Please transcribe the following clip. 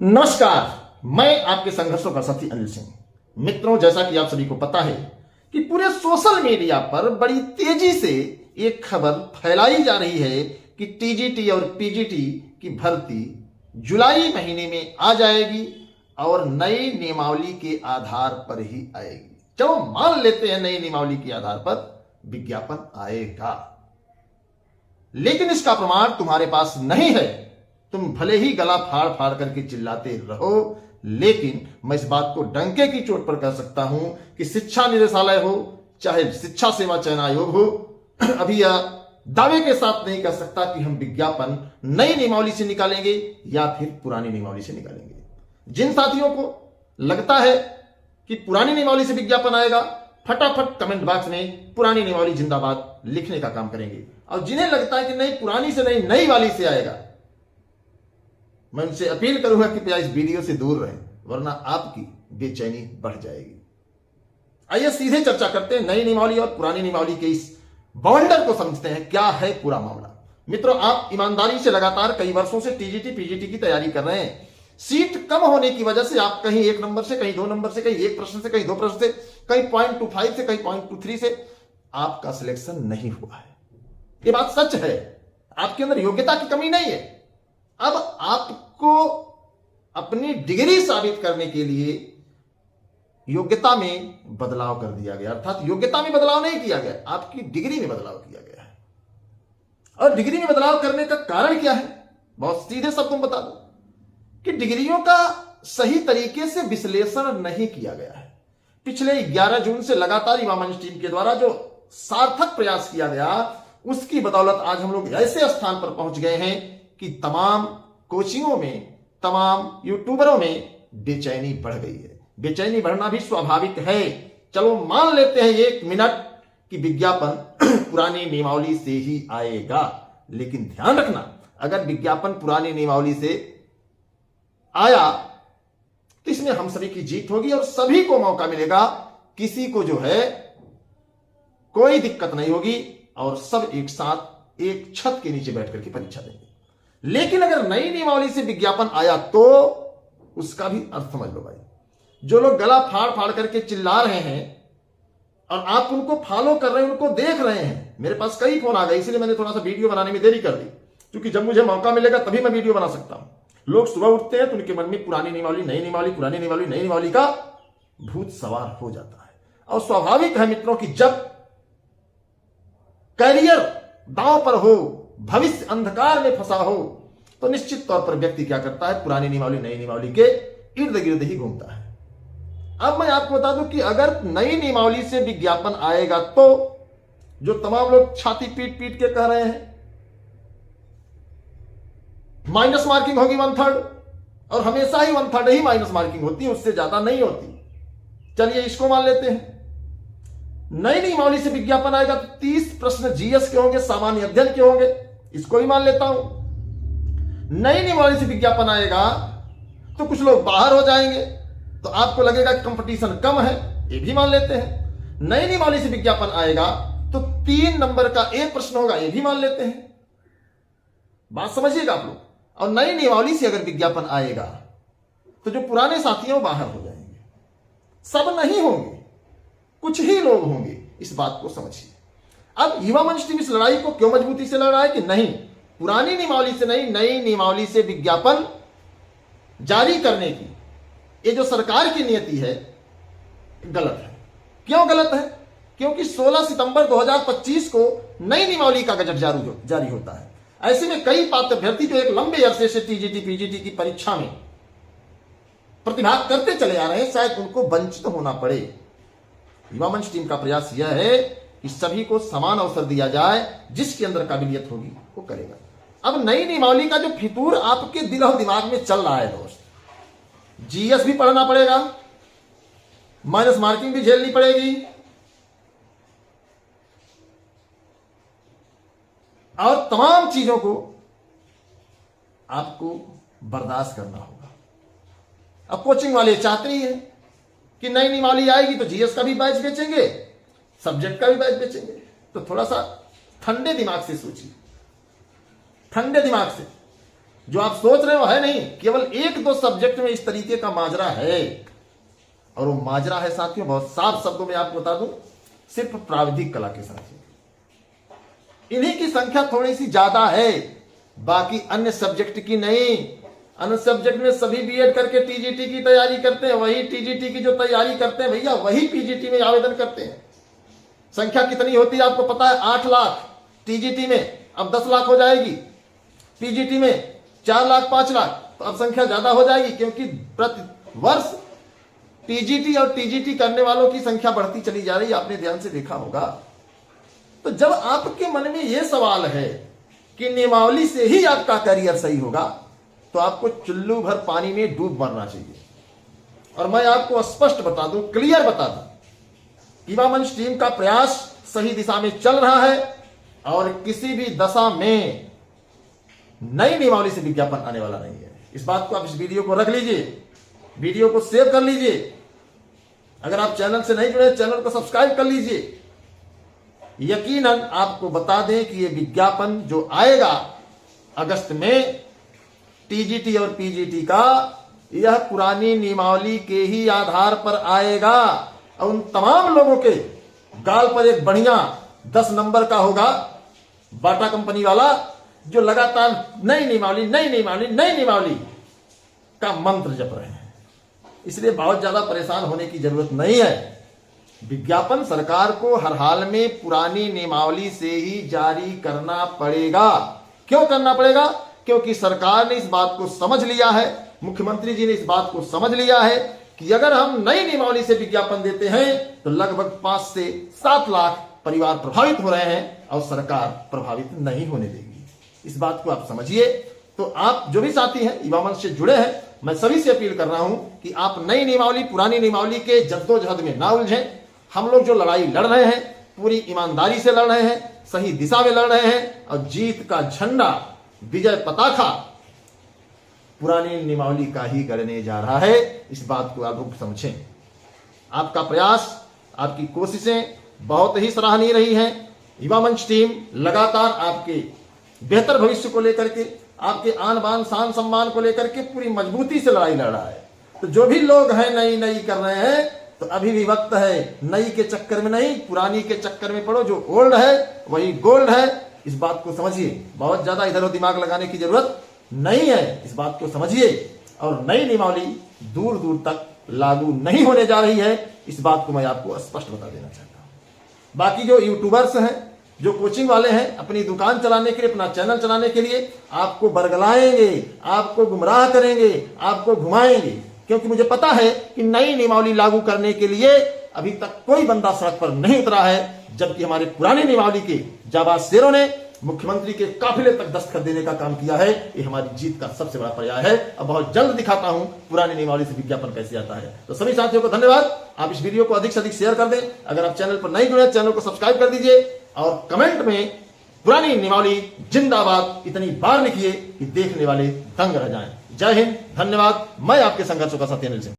नमस्कार, मैं आपके संघर्षों का साथी अनिल सिंह। मित्रों, जैसा कि आप सभी को पता है कि पूरे सोशल मीडिया पर बड़ी तेजी से एक खबर फैलाई जा रही है कि टीजीटी और पीजीटी की भर्ती जुलाई महीने में आ जाएगी और नई नियमावली के आधार पर ही आएगी। चलो मान लेते हैं नई नियमावली के आधार पर विज्ञापन आएगा, लेकिन इसका प्रमाण तुम्हारे पास नहीं है। तुम भले ही गला फाड़ फाड़ करके चिल्लाते रहो, लेकिन मैं इस बात को डंके की चोट पर कह सकता हूं कि शिक्षा निदेशालय हो चाहे शिक्षा सेवा चयन आयोग हो, अभी यह दावे के साथ नहीं कह सकता कि हम विज्ञापन नई नियमावली से निकालेंगे या फिर पुरानी नियमावली से निकालेंगे। जिन साथियों को लगता है कि पुरानी नियमावली से विज्ञापन आएगा, फटाफट कमेंट बॉक्स में पुरानी नियमावली जिंदाबाद लिखने का काम करेंगे, और जिन्हें लगता है कि नहीं पुरानी से नहीं नई वाली से आएगा, मैं उनसे अपील करूंगा कि कृपया इस वीडियो से दूर रहें, वरना आपकी बेचैनी बढ़ जाएगी। आइए सीधे चर्चा करते हैं नई नियमावली और पुरानी नियमावली के इस बवंडर को समझते हैं। क्या है पूरा मामला? मित्रों, आप ईमानदारी से लगातार कई वर्षों से टीजीटी पीजीटी की तैयारी कर रहे हैं। सीट कम होने की वजह से आप कहीं 1 नंबर से, कहीं 2 नंबर से, कहीं 1 प्रश्न से, कहीं 2 प्रश्न से, कहीं 0.25 से, कहीं 0.23 से आपका सिलेक्शन नहीं हुआ है। ये बात सच है, आपके अंदर योग्यता की कमी नहीं है। अब आपको अपनी डिग्री साबित करने के लिए योग्यता में बदलाव कर दिया गया, अर्थात योग्यता में बदलाव नहीं किया गया, आपकी डिग्री में बदलाव किया गया है। और डिग्री में बदलाव करने का कारण क्या है? बहुत सीधे शब्दों में बता दो कि डिग्रियों का सही तरीके से विश्लेषण नहीं किया गया है। पिछले 11 जून से लगातार युवा मंच टीम के द्वारा जो सार्थक प्रयास किया गया, उसकी बदौलत आज हम लोग ऐसे स्थान पर पहुंच गए हैं कि तमाम कोचिंगों में, तमाम यूट्यूबरों में बेचैनी बढ़ गई है। बेचैनी बढ़ना भी स्वाभाविक है। चलो मान लेते हैं 1 मिनट कि विज्ञापन पुरानी नियमावली से ही आएगा, लेकिन ध्यान रखना, अगर विज्ञापन पुरानी नियमावली से आया तो इसमें हम सभी की जीत होगी और सभी को मौका मिलेगा। किसी को जो है कोई दिक्कत नहीं होगी और सब एक साथ एक छत के नीचे बैठ करके परीक्षा देंगे। लेकिन अगर नई नियमावली से विज्ञापन आया तो उसका भी अर्थ समझ लो भाई। जो लोग गला फाड़ फाड़ करके चिल्ला रहे हैं और आप उनको फॉलो कर रहे हैं, उनको देख रहे हैं, मेरे पास कई फोन आ गए, इसलिए मैंने थोड़ा सा वीडियो बनाने में देरी कर दी, क्योंकि जब मुझे मौका मिलेगा तभी मैं वीडियो बना सकता हूं। लोग सुबह उठते हैं तो उनके मन में पुरानी नियमावली, नई नियमावली, पुरानी नियमावली, नई नियमावली का भूत सवार हो जाता है। और स्वाभाविक है मित्रों कि जब करियर दांव पर हो, भविष्य अंधकार में फंसा हो, तो निश्चित तौर पर व्यक्ति क्या करता है, पुरानी नियमावली नई नियमावली के इर्द गिर्द ही घूमता है। अब मैं आपको बता दूं कि अगर नई नियमावली से विज्ञापन आएगा तो जो तमाम लोग छाती पीट पीट के कह रहे हैं माइनस मार्किंग होगी 1/3, और हमेशा ही 1/3 ही माइनस मार्किंग होती है, उससे ज्यादा नहीं होती। चलिए इसको मान लेते हैं। नई नियमावली से विज्ञापन आएगा तो 30 प्रश्न जीएस के होंगे, सामान्य अध्ययन के होंगे, इसको भी मान लेता हूं। नई नियमावली से विज्ञापन आएगा तो कुछ लोग बाहर हो जाएंगे, तो आपको लगेगा कि कंपटीशन कम है, ये भी मान लेते हैं। नई नियमावली से विज्ञापन आएगा तो 3 नंबर का एक प्रश्न होगा, ये भी मान लेते हैं। बात समझिएगा आप लोग। और नई नियमावली से अगर विज्ञापन आएगा तो जो पुराने साथी हैं बाहर हो जाएंगे, सब नहीं होंगे, कुछ ही लोग होंगे। इस बात को समझिए। अब युवा मंच टीम इस लड़ाई को क्यों मजबूती से लड़ रहा है कि नहीं, पुरानी नियमावली से नहीं, नई नियमावली से विज्ञापन जारी करने की ये जो सरकार की नीति है गलत है। क्यों गलत है? क्योंकि 16 सितंबर 2025 को नई नियमावली का गजट जारी होता है। ऐसे में कई पात्र अभ्यर्थी जो एक लंबे अरसे से टीजीटी पीजीटी की परीक्षा में प्रतिभाग करते चले आ रहे हैं, शायद उनको वंचित होना पड़े। युवा मंच टीम का प्रयास यह है कि सभी को समान अवसर दिया जाए, जिसके अंदर काबिलियत होगी वो करेगा। अब नई नियमावली का जो फितूर आपके दिल और दिमाग में चल रहा है दोस्त, जीएस भी पढ़ना पड़ेगा, माइनस मार्किंग भी झेलनी पड़ेगी, और तमाम चीजों को आपको बर्दाश्त करना होगा। अब कोचिंग वाले चाहते ही हैं कि नई नियमावली आएगी तो जीएस का भी बैच बेचेंगे, सब्जेक्ट का भी बैच बेचेंगे। तो थोड़ा सा ठंडे दिमाग से सोचिए, ठंडे दिमाग से। जो आप सोच रहे हो है नहीं, केवल एक दो सब्जेक्ट में इस तरीके का माजरा है। और वो माजरा है साथियों, बहुत साफ शब्दों में आपको बता दूं, सिर्फ प्राविधिक कला के साथियों, इन्हीं की संख्या थोड़ी सी ज्यादा है, बाकी अन्य सब्जेक्ट की नहीं। अन्य सब्जेक्ट में सभी बीएड करके टीजीटी की तैयारी करते हैं, वही टीजीटी की जो तैयारी करते हैं भैया वही पीजीटी में आवेदन करते हैं। संख्या कितनी होती है आपको पता है? 8 लाख टीजीटी में, अब 10 लाख हो जाएगी। पीजीटी में 4 लाख 5 लाख, तो अब संख्या ज्यादा हो जाएगी, क्योंकि प्रति वर्ष टीजीटी और टीजीटी करने वालों की संख्या बढ़ती चली जा रही है, आपने ध्यान से देखा होगा। तो जब आपके मन में यह सवाल है कि नियमावली से ही आपका करियर सही होगा, तो आपको चुल्लू भर पानी में डूब मरना चाहिए। और मैं आपको स्पष्ट बता दूं, क्लियर बता दूं, युवा मंच टीम का प्रयास सही दिशा में चल रहा है और किसी भी दशा में नई नियमावली से विज्ञापन आने वाला नहीं है। इस बात को आप इस वीडियो को रख लीजिए, वीडियो को सेव कर लीजिए। अगर आप चैनल से नहीं जुड़े, चैनल को सब्सक्राइब कर लीजिए। यकीनन आपको बता दें कि यह विज्ञापन जो आएगा अगस्त में टीजीटी और पीजीटी का, यह पुरानी नियमावली के ही आधार पर आएगा। और उन तमाम लोगों के गाल पर एक बढ़िया 10 नंबर का होगा बाटा कंपनी वाला, जो लगातार नई नियमावली नई नियमावली नई नियमावली का मंत्र जप रहे हैं। इसलिए बहुत ज्यादा परेशान होने की जरूरत नहीं है। विज्ञापन सरकार को हर हाल में पुरानी नियमावली से ही जारी करना पड़ेगा। क्यों करना पड़ेगा? क्योंकि सरकार ने इस बात को समझ लिया है, मुख्यमंत्री जी ने इस बात को समझ लिया है कि अगर हम नई नियमावली से विज्ञापन देते हैं तो लगभग 5 से 7 लाख परिवार प्रभावित हो रहे हैं और सरकार प्रभावित नहीं होने देगी। इस बात को आप समझिए। तो आप जो भी साथी हैं युवा मंच से जुड़े हैं, मैं सभी से अपील कर रहा हूं कि आप नई नियमावली पुरानी नियमावली के जद्दोजहद में ना उलझें। हम लोग जो लड़ाई लड़ रहे हैं पूरी ईमानदारी से लड़ रहे हैं, सही दिशा में लड़ रहे हैं और जीत का झंडा, विजय पताका पुरानी नियमावली का ही गड़ने जा रहा है। इस बात को आप समझें। आपका प्रयास, आपकी कोशिशें बहुत ही सराहनीय रही हैं। युवा मंच टीम लगातार आपके बेहतर भविष्य को लेकर के, आपके आन बान शान सम्मान को लेकर के पूरी मजबूती से लड़ाई लड़ रहा है। तो जो भी लोग हैं नई नई कर रहे हैं, तो अभी भी वक्त है, नई के चक्कर में नहीं पुरानी के चक्कर में पड़ो। जो ओल्ड है वही गोल्ड है, इस बात को समझिए। बहुत ज्यादा इधर उधर दिमाग लगाने की जरूरत नहीं है, इस बात को समझिए। और नई नियमावली दूर दूर तक लागू नहीं होने जा रही है, इस बात को मैं आपको स्पष्ट बता देना चाहता हूं। बाकी जो यूट्यूबर्स हैं, जो कोचिंग वाले हैं, अपनी दुकान चलाने के लिए, अपना चैनल चलाने के लिए आपको बरगलाएंगे, आपको गुमराह करेंगे, आपको घुमाएंगे, क्योंकि मुझे पता है कि नई नियमावली लागू करने के लिए अभी तक कोई बंदा सड़क पर नहीं उतरा है, जबकि हमारे पुरानी नियमावली के जाबाज शेरों ने मुख्यमंत्री के काफिले तक दस्तखत देने का काम किया है। ये हमारी जीत का सबसे बड़ा पर्याय है। अब बहुत जल्द दिखाता हूं पुरानी नियमावली से विज्ञापन कैसे आता है। तो सभी साथियों को धन्यवाद। आप इस वीडियो को अधिक से अधिक शेयर कर दें। अगर आप चैनल पर नहीं जुड़े, चैनल को सब्सक्राइब कर दीजिए और कमेंट में पुरानी नियमावली जिंदाबाद इतनी बार लिखिए कि देखने वाले दंग रह जाएं। जय हिंद, धन्यवाद। मैं आपके संघर्षों का साथी अनिल सिंह।